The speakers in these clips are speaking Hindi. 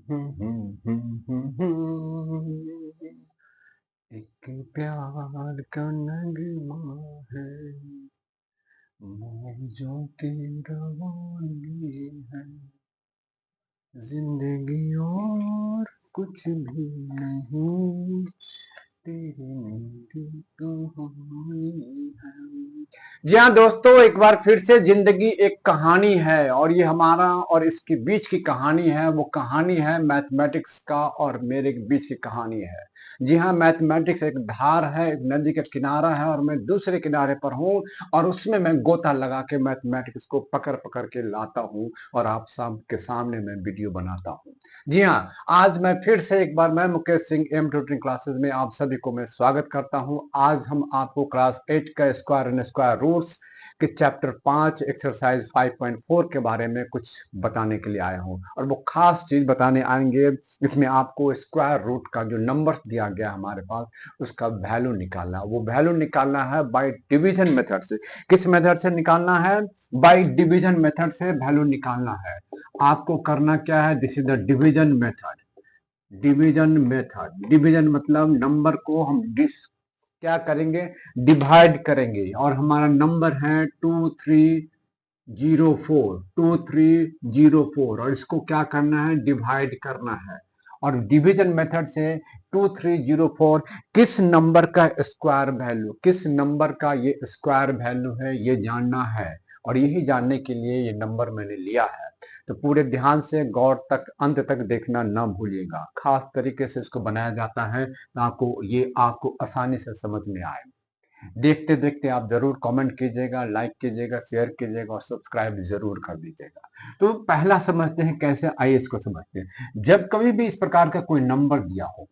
एक प्यार का नगमा है, मौजों की रवानगी है, जिंदगी और कुछ भी नहीं, तेरी मेरी कहानी है। जी हाँ दोस्तों, एक बार फिर से जिंदगी एक कहानी है और ये हमारा और इसके बीच की कहानी है। वो कहानी है मैथमेटिक्स का और मेरे बीच की कहानी है। जी हाँ, मैथमेटिक्स एक धार है, एक नदी का किनारा है और मैं दूसरे किनारे पर हूँ और उसमें मैं गोता लगा के मैथमेटिक्स को पकड़ पकड़ के लाता हूँ और आप सबके सामने मैं वीडियो बनाता हूँ। जी हाँ, आज मैं फिर से एक बार मैं Mukesh Singh M tutoring classes में आप सभी को मैं स्वागत करता हूं। आज हम आपको क्लास 8 का स्क्वायर एंड स्क्वायर रूट्स के चैप्टर 5 एक्सरसाइज 5.4 के बारे में कुछ बताने के लिए आया हूं और वो खास चीज बताने आएंगे। इसमें आपको स्क्वायर रूट का जो नंबर दिया गया हमारे पास उसका वैल्यू निकालना है। वो वैल्यू निकालना है बाय डिवीजन मेथड से। किस मेथड से निकालना है? बाय डिवीजन मेथड से वैल्यू निकालना है। आपको करना क्या है? This is the division method. Division method, division मतलब नंबर को हम क्या करेंगे? डिवाइड करेंगे और हमारा नंबर है 2304 और इसको क्या करना है? डिवाइड करना है। और डिवीजन मेथड से 2304 किस नंबर का स्क्वायर वैल्यू, किस नंबर का ये स्क्वायर वैल्यू है, ये जानना है। और यही जानने के लिए ये नंबर मैंने लिया है। तो पूरे ध्यान से गौर तक अंत तक देखना ना भूलिएगा। खास तरीके से इसको बनाया जाता है ताकि ये आपको आसानी से समझ में आए। देखते देखते आप जरूर कमेंट कीजिएगा, लाइक कीजिएगा, शेयर कीजिएगा और सब्सक्राइब जरूर कर दीजिएगा। तो पहला समझते हैं कैसे, आइए इसको समझते हैं। जब कभी भी इस प्रकार का कोई नंबर दिया हो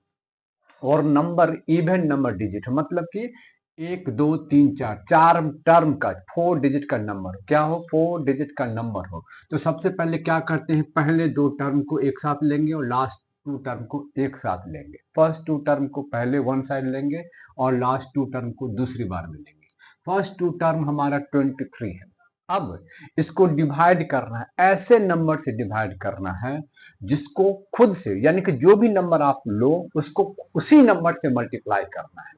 और नंबर इवन नंबर डिजिट हो, मतलब कि 1 2 3 4 चार टर्म का 4 डिजिट का नंबर क्या हो? 4 डिजिट का नंबर हो तो सबसे पहले क्या करते हैं? पहले 2 टर्म को एक साथ लेंगे और लास्ट 2 टर्म को एक साथ लेंगे। फर्स्ट 2 टर्म को पहले वन साइड लेंगे और लास्ट 2 टर्म को दूसरी बार में लेंगे। फर्स्ट 2 टर्म हमारा 23 है। अब इसको डिवाइड करना है, ऐसे नंबर से डिवाइड करना है जिसको खुद से, यानी कि जो भी नंबर आप लो उसको उसी नंबर से मल्टीप्लाई करना है।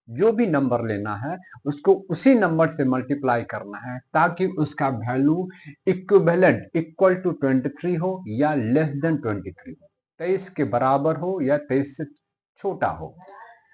जो भी नंबर लेना है उसको उसी नंबर से मल्टीप्लाई करना है ताकि उसका वैल्यू इक्विवेलेंट इक्वल टू 23 हो या लेस देन 23 हो, 23 के बराबर हो या 23 से छोटा हो।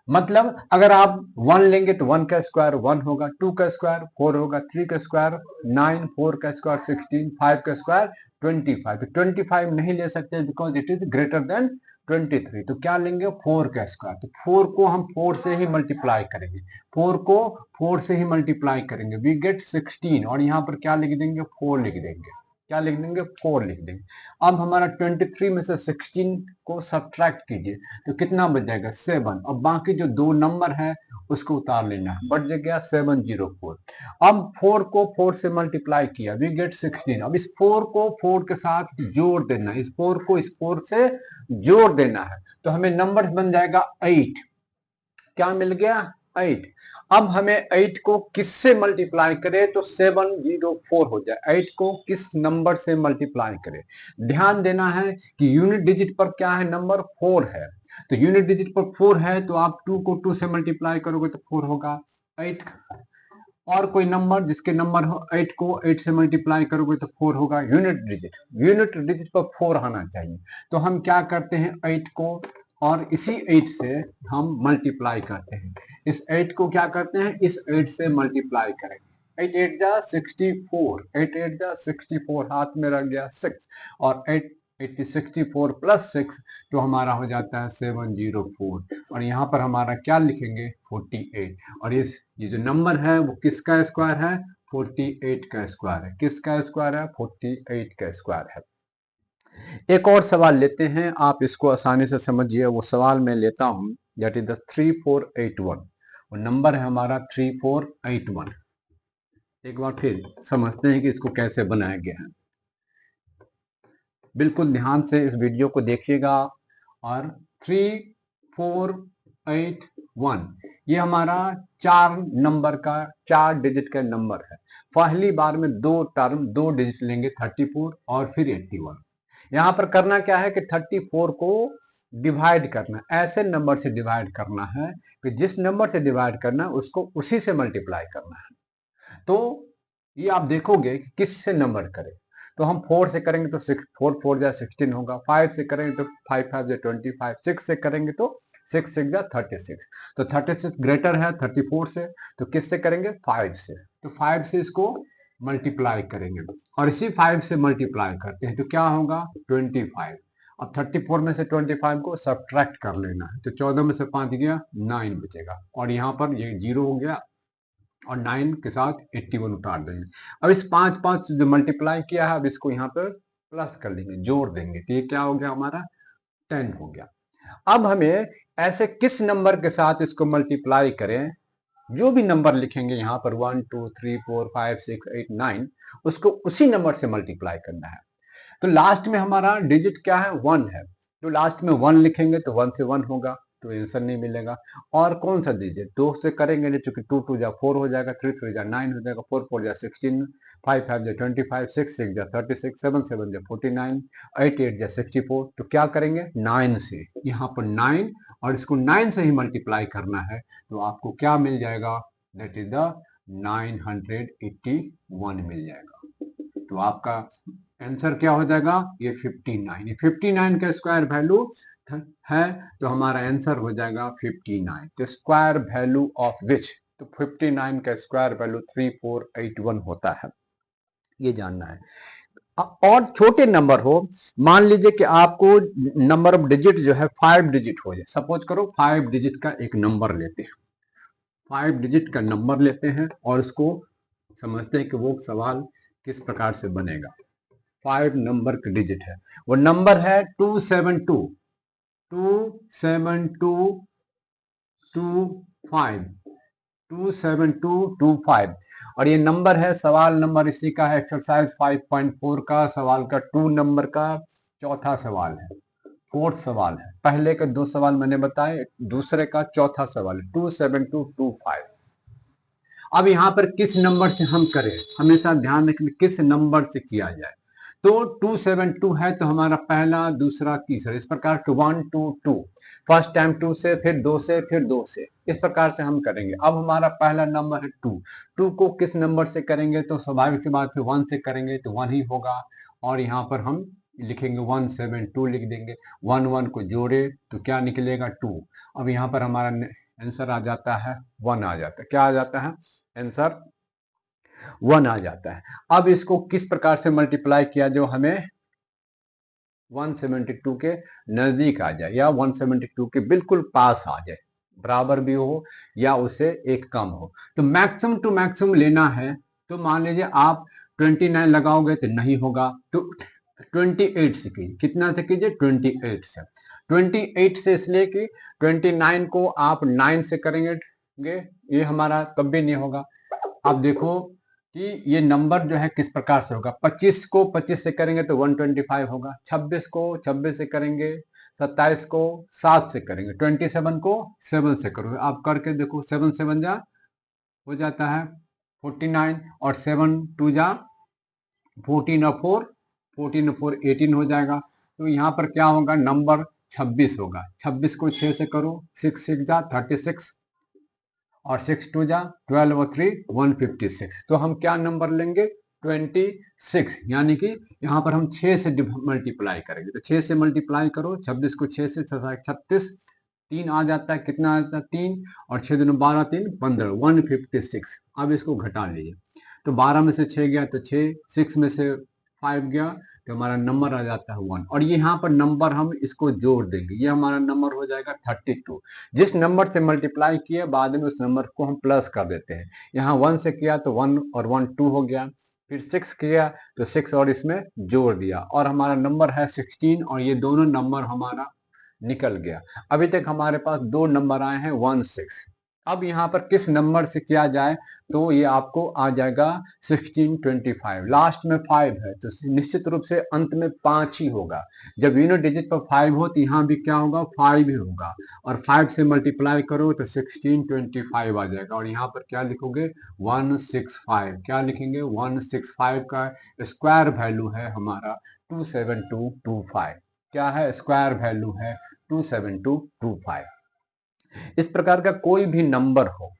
मतलब अगर आप 1 लेंगे तो 1 का स्क्वायर 1 होगा, 2 का स्क्वायर 4 होगा, 3 का स्क्वायर 9, 4 का स्क्वायर 16, 5 का स्क्वायर 25। तो 25 नहीं ले सकते because it is greater than 23। तो क्या लेंगे? 4 का स्क्वायर। तो 4 को हम 4 से ही मल्टीप्लाई करेंगे, 4 को 4 से ही मल्टीप्लाई करेंगे, वी गेट 16 और यहाँ पर क्या लिख देंगे? 4 लिख देंगे। क्या लिख देंगे? 4 लिख देंगे। अब हमारा 23 में से 16 को सब्ट्रैक्ट कीजिए तो कितना बच जाएगा? 7। और बाकी जो 2 नंबर है उसको उतार लेना है, बच गया 704। अब 4 को 4 से मल्टीप्लाई किया, वी गेट 16। अब इस 4 को 4 के साथ जोड़ देना, इस 4 को इस 4 से जोड़ देना है तो हमें नंबर बन जाएगा 8। क्या मिल गया? 8। अब हमें 8 को किससे मल्टीप्लाई करें तो 704 हो जाए। 8 को किस नंबर से मल्टीप्लाई करें? ध्यान देना है कि यूनिट डिजिट पर क्या है? नंबर 4 है। तो यूनिट डिजिट पर 4 है तो आप 2 को 2 से मल्टीप्लाई करोगे तो 4 होगा। 8 और कोई नंबर जिसके नंबर हो 8 को 8 से मल्टीप्लाई करोगे तो 4 होगा। यूनिट डिजिट, यूनिट डिजिट पर 4 आना चाहिए। तो हम क्या करते हैं? 8 को और इसी 8 से हम मल्टीप्लाई करते हैं। इस 8 को क्या करते हैं? इस 8 से मल्टीप्लाई करेंगे। 8 8 जा 64, 8 8 जा 64, हाथ में रख गया 6 और 8 64 प्लस 6 तो हमारा हो जाता है 704 और यहाँ पर हमारा क्या लिखेंगे? 48। और ये जो नंबर है वो किसका स्क्वायर है? 48 का स्क्वायर है। किसका स्क्वायर है? 48 का स्क्वायर है। एक और सवाल लेते हैं, आप इसको आसानी से समझिए। वो सवाल मैं लेता हूं, दैट इज द 3481। वो नंबर है हमारा 3481। एक बार फिर समझते हैं कि इसको कैसे बनाया गया है। बिल्कुल ध्यान से इस वीडियो को देखिएगा। और 3481 ये हमारा 4 नंबर का 4 डिजिट का नंबर है। पहली बार में 2 टर्म 2 डिजिट लेंगे, 34 और फिर 81। यहाँ पर करना क्या है कि 34 को डिवाइड करना, ऐसे नंबर से डिवाइड करना है कि जिस नंबर से डिवाइड करना है उसको उसी से मल्टीप्लाई करना है। तो ये आप देखोगे कि किससे नंबर करें। तो हम 4 से करेंगे तो 6, 4 4 जा 16 होगा। 5 से करेंगे तो 5 5 जा 25। 6 से करेंगे तो 6 6 जा 36। तो 36 ग्रेटर है 34 से, तो किससे करेंगे? 5 से। तो 5 से इसको मल्टीप्लाई करेंगे और इसी 5 से मल्टीप्लाई करते हैं तो क्या होगा? 25। अब 34 में से 25 को सब्ट्रैक्ट कर लेना है, तो 14 में से 5 गया 9 बचेगा, और यहाँ पर ये 0 हो गया और 9 के साथ 81 उतार देंगे। अब इस 5 5 जो मल्टीप्लाई किया है, अब इसको यहाँ पर प्लस कर लेंगे, जोड़ देंगे, तो ये क्या हो गया हमारा? 10 हो गया। अब हमें ऐसे किस नंबर के साथ इसको मल्टीप्लाई करें? जो भी नंबर लिखेंगे यहाँ पर 1 2 3 4 5 6 8 9, उसको उसी नंबर से मल्टीप्लाई करना है। तो लास्ट में हमारा डिजिट क्या है? 1 है, तो लास्ट में 1 लिखेंगे तो 1 से 1 होगा, तो आंसर नहीं मिलेगा। और कौन सा डिजिट? 2 से करेंगे नहीं, चूंकि 2 2 जा 4 हो जाएगा, 3 3 जा 9 हो जाएगा, 4 4 जा 16, 5 5 जा 25, 6 6 जा 36, 7 7 जा 49, 8 8 जा 64। तो क्या करेंगे? 9 से, यहाँ पर 9 और इसको 9 से ही मल्टीप्लाई करना है, तो आपको क्या मिल जाएगा? दैट इज द 981 मिल जाएगा। तो आपका आंसर क्या हो जाएगा? ये 59। ये 59 का स्क्वायर वैल्यू है, तो हमारा आंसर हो जाएगा 59। तो स्क्वायर वैल्यू ऑफ विच, तो 59 का स्क्वायर वैल्यू 3481 होता है, ये जानना है। और छोटे नंबर हो, मान लीजिए कि आपको नंबर ऑफ डिजिट जो है 5 डिजिट हो जाए, सपोज करो 5 डिजिट का एक नंबर लेते हैं, 5 डिजिट का नंबर लेते हैं और इसको समझते हैं कि वो सवाल किस प्रकार से बनेगा। 5 नंबर का डिजिट है, वो नंबर है 272 27225 27225, और ये नंबर है, सवाल नंबर इसी का है, एक्सरसाइज 5.4 का सवाल का 2 नंबर का चौथा सवाल है, फोर्थ सवाल है। पहले के 2 सवाल मैंने बताए, दूसरे का चौथा सवाल है 27225। अब यहाँ पर किस नंबर से हम करें, हमेशा ध्यान रखें किस नंबर से किया जाए। तो 272 है, तो हमारा पहला दूसरा तीसरा, इस प्रकार के 1 2 2, फर्स्ट टाइम 2 से, फिर 2 से, फिर 2 से, इस प्रकार से हम करेंगे। अब हमारा पहला नंबर है 2, 2 को किस नंबर से करेंगे? तो स्वाभाविक सी बात है 1 से करेंगे तो 1 ही होगा, और यहाँ पर हम लिखेंगे 172 लिख देंगे, 1 1 को जोड़े तो क्या निकलेगा? 2। अब यहाँ पर हमारा आंसर आ जाता है 1 आ जाता है, क्या आ जाता है? आंसर 1 आ जाता है। अब इसको किस प्रकार से मल्टीप्लाई किया जो हमें 172 के नजदीक आ जाए, या 172 के बिल्कुल पास आ जाए, बराबर भी हो या उससे एक कम हो। तो मैक्सिमम टू मैक्सिमम लेना है, तो मान लीजिए आप 29 लगाओगे तो नहीं होगा, तो 28 से कीजिए। कितना से कीजिए? 28 से। 28 से इसलिए कि 29 को आप 9 से करेंगे, ये हमारा कभी नहीं होगा। आप देखो कि ये नंबर जो है किस प्रकार से होगा। 25 को 25 से करेंगे तो 125 होगा, 26 को 26 से करेंगे, 27 को 7 से करेंगे, 27 को 7 से करोगे। आप करके देखो, 7 7 जा हो जाता है 49, और 7 2 जा 14 और 4 14 और 4 18 हो जाएगा। तो यहाँ पर क्या होगा? नंबर 26 होगा। 26 को 6 से करो, 6 6 जा 36, और 6 2 जा 12 और 3 156। तो हम क्या नंबर लेंगे? 26, यानी कि यहाँ पर हम 6 से मल्टीप्लाई करेंगे, तो 6 से मल्टीप्लाई करो, 26 को 6 से 36, 3 आ जाता है, कितना आ जाता है? 3, और 6 दिन 12 3 15 156। अब इसको घटा लीजिए, तो 12 में से 6 गया तो 6, 6 में से 5 गया तो हमारा नंबर आ जाता है 1, और यहाँ पर नंबर हम इसको जोड़ देंगे, ये हमारा नंबर हो जाएगा 32। जिस नंबर से मल्टीप्लाई किया बाद में उस नंबर को हम प्लस कर देते हैं। यहाँ 1 से किया तो 1 और 1 2 हो गया, फिर 6 किया तो 6 और इसमें जोड़ दिया, और हमारा नंबर है 16, और ये दोनों नंबर हमारा निकल गया। अभी तक हमारे पास 2 नंबर आए हैं 1 6। अब यहाँ पर किस नंबर से किया जाए, तो ये आपको आ जाएगा 1625। लास्ट में 5 है, तो निश्चित रूप से अंत में 5 ही होगा। जब यूनिट डिजिट पर 5 हो तो यहाँ भी क्या होगा? 5 ही होगा, और 5 से मल्टीप्लाई करो तो 1625 आ जाएगा, और यहाँ पर क्या लिखोगे? 165। क्या लिखेंगे? 165 का स्क्वायर वैल्यू है हमारा 27225। क्या है? स्क्वायर वैल्यू है 27225। इस प्रकार का कोई भी नंबर हो,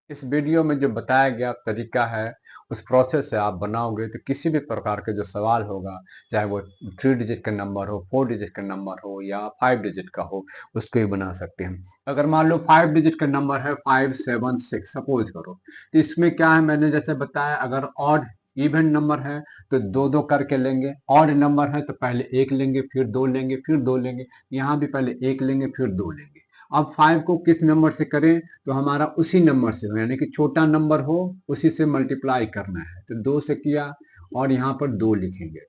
इस वीडियो में जो बताया गया तरीका है उस प्रोसेस से आप बनाओगे तो किसी भी प्रकार के जो सवाल होगा, चाहे वो 3 डिजिट का नंबर हो, 4 डिजिट का नंबर हो या 5 डिजिट का हो, उसको ही बना सकते हैं। अगर मान लो 5 डिजिट का नंबर है 576 सपोज करो, तो इसमें क्या है, मैंने जैसे बताया, अगर ऑड इवन नंबर है तो दो दो करके लेंगे, ऑड नंबर है तो पहले एक लेंगे, फिर दो लेंगे, फिर दो लेंगे, यहाँ भी पहले एक लेंगे फिर दो लेंगे। अब 5 को किस नंबर से करें, तो हमारा उसी नंबर से हो, यानी कि छोटा नंबर हो उसी से मल्टीप्लाई करना है। तो 2 से किया और यहाँ पर 2 लिखेंगे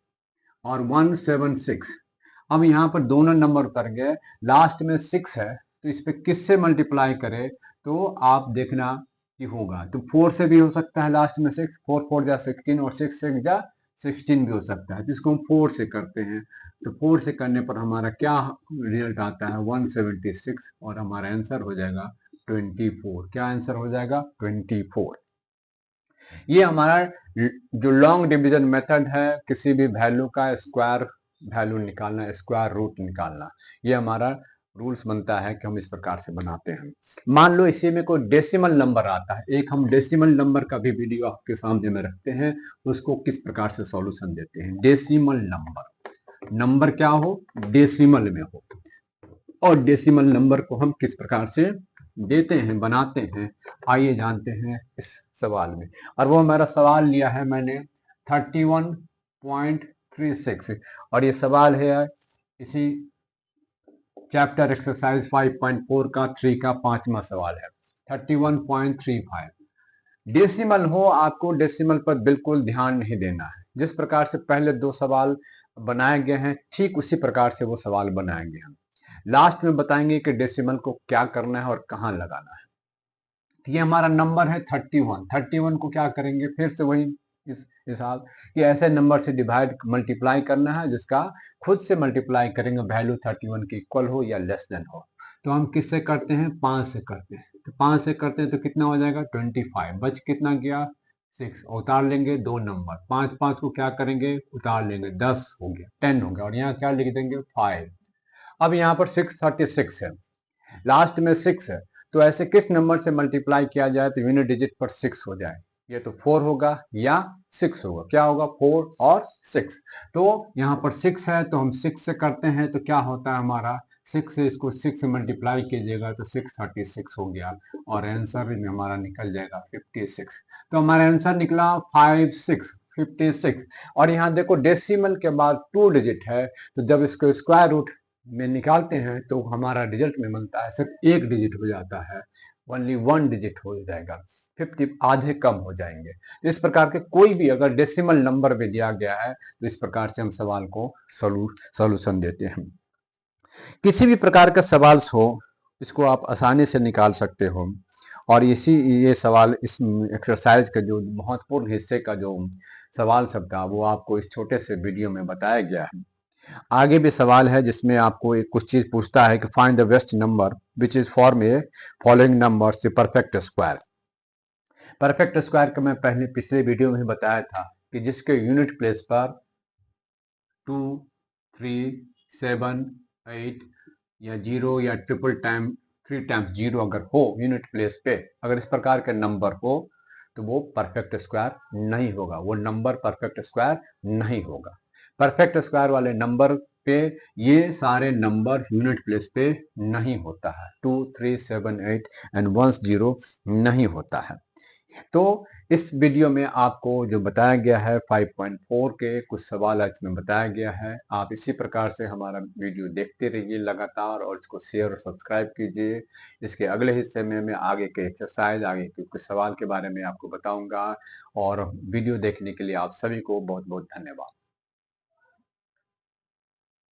और 176। अब यहाँ पर दोनों नंबर उतर गए, लास्ट में 6 है तो इस पे किससे मल्टीप्लाई करें, तो आप देखना कि होगा तो 4 से भी हो सकता है, लास्ट में 6, 4 4 जा 16 और 6 6 जा 16 भी हो सकता है, जिसको हम 4 से करते हैं। तो 4 से करने पर हमारा क्या रिजल्ट आता है, 176, और हमारा आंसर हो जाएगा 24। क्या आंसर हो जाएगा? 24। ये हमारा जो लॉन्ग डिवीजन मेथड है, किसी भी वैल्यू का स्क्वायर वैल्यू निकालना, स्क्वायर रूट निकालना, ये हमारा रूल्स बनता है कि हम इस प्रकार से बनाते हैं। मान लो इसी में कोई डेसिमल नंबर आता है, एक हम डेसिमल नंबर का भी वीडियो आपके सामने में रखते हैं, उसको किस प्रकार से सॉल्यूशन देते हैं। डेसिमल नंबर, नंबर क्या हो, डेसिमल में हो, और डेसिमल नंबर को हम किस प्रकार से देते हैं, बनाते हैं, आइए जानते हैं इस सवाल में। और वो मेरा सवाल लिया है मैंने 31.36, और ये सवाल है इसी चैप्टर एक्सरसाइज 5.4 का 3 का 5वां सवाल है, 31.35। डेसिमल हो, आपको डेसिमल पर बिल्कुल ध्यान नहीं देना है। जिस प्रकार से पहले दो सवाल बनाए गए हैं ठीक उसी प्रकार से वो सवाल बनाए गए हैं। लास्ट में बताएंगे कि डेसिमल को क्या करना है और कहाँ लगाना है। तो ये हमारा नंबर है 31। 31 को क्या करेंगे, फिर से वही इस हिसाब कि ऐसे नंबर से डिवाइड मल्टीप्लाई करना है जिसका खुद से मल्टीप्लाई करेंगे वैल्यू 31 के इक्वल हो या लेस देन हो। तो हम किससे करते हैं, 5 से करते हैं। तो 5 से करते हैं तो कितना हो जाएगा 25, बच कितना गया 6, उतार लेंगे दो नंबर, 5 5 को क्या करेंगे उतार लेंगे, 10 हो गया, 10 हो गया, और यहाँ क्या लिख देंगे 5। अब यहाँ पर 636 है, लास्ट में 6 है, तो ऐसे किस नंबर से मल्टीप्लाई किया जाए तो यूनिट डिजिट पर 6 हो जाए, ये तो 4 होगा या 6 होगा, क्या होगा 4 और 6। तो यहाँ पर 6 है तो हम 6 से करते हैं, तो क्या होता है हमारा 6 से इसको 6 से मल्टीप्लाई कीजिएगा तो 636 हो गया, और आंसर में हमारा निकल जाएगा 56। तो हमारा आंसर निकला 56। और यहाँ देखो डेसिमल के बाद 2 डिजिट है, तो जब इसको स्क्वायर रूट में निकालते हैं तो हमारा रिजल्ट में मिलता है सिर्फ एक डिजिट हो जाता है, ओनली 1 डिजिट हो जाएगा, 50 आधे कम हो जाएंगे। इस प्रकार के कोई भी अगर डेसिमल नंबर भी दिया गया है तो इस प्रकार से हम सवाल को सॉल्यूशन देते हैं। किसी भी प्रकार का सवाल हो इसको आप आसानी से निकाल सकते हो, और ये सवाल इस एक्सरसाइज का जो महत्वपूर्ण हिस्से का जो सवाल सब था वो आपको इस छोटे से वीडियो में बताया गया है। आगे भी सवाल है जिसमें आपको एक कुछ चीज पूछता है कि find the best number which is form A following numbers the perfect square. Perfect square का मैं पहले पिछले वीडियो में ही बताया था कि जिसके यूनिट प्लेस पर 2 3 7 8 या 0 या ट्रिपल टाइम 3 टाइम्स 0 अगर हो यूनिट प्लेस पे, अगर इस प्रकार के नंबर हो तो वो परफेक्ट स्क्वायर नहीं होगा, वो नंबर परफेक्ट स्क्वायर नहीं होगा। परफेक्ट स्क्वायर वाले नंबर पे ये सारे नंबर यूनिट प्लेस पे नहीं होता है, 2 3 7 8 एंड 1 0 नहीं होता है। तो इस वीडियो में आपको जो बताया गया है 5.4 के कुछ सवाल इसमें बताया गया है। आप इसी प्रकार से हमारा वीडियो देखते रहिए लगातार और इसको शेयर और सब्सक्राइब कीजिए। इसके अगले हिस्से में मैं आगे के एक्सरसाइज, आगे के कुछ सवाल के बारे में आपको बताऊंगा, और वीडियो देखने के लिए आप सभी को बहुत बहुत धन्यवाद।